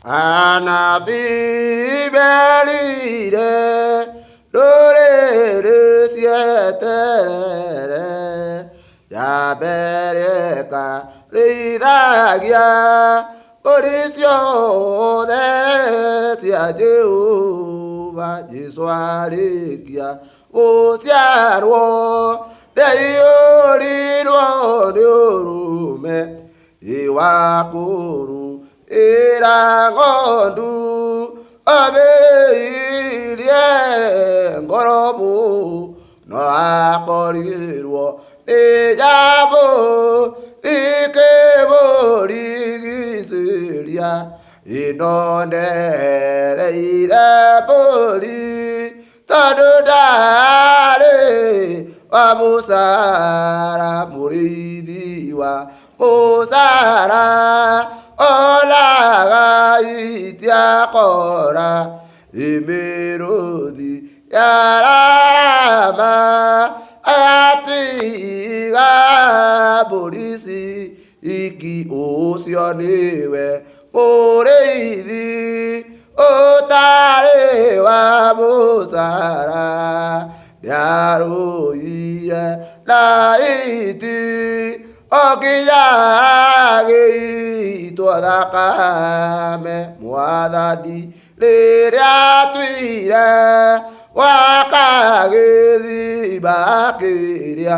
Anafibelire Lore sietere Ya bereka Lidagia Polisio Desia Jehovah Jisuarikia Osiarwo Deyo Lirume Iwakuru Irangondu Abe Ngorobu No akorirwo Ejabo Ikebo Rigisiria Inondere Iraboli Tadudare Wabusara Muridiwa Musara Olaga Itiakora Imerodi Yarama Atiga Borisi Iki Osionewe Moreidi Otare Wabusara Yaroia Laiti Okiyage toda kame muadadi leriatuira wakage di bakeria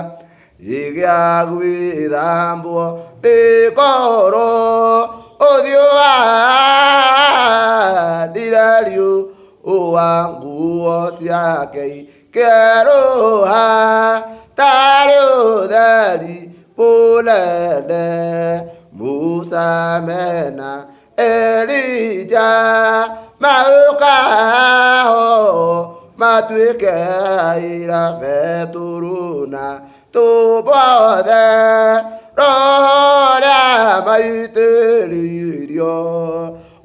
igagwidambo dekoro odio adilario oangu osiake kero ha tario dali Pulele Musa mena Elijah Maukaho Matuika ira veturuna Tubode Roda maitelirio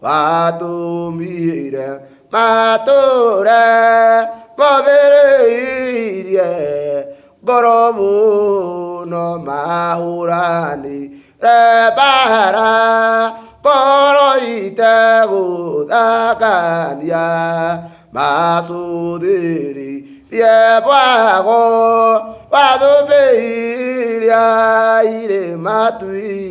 Watumire Mature Mobirie Gorobu no mahurani Rebara Koroite Gudakanya Masudiri Yebwago Wadubiria Ire Matui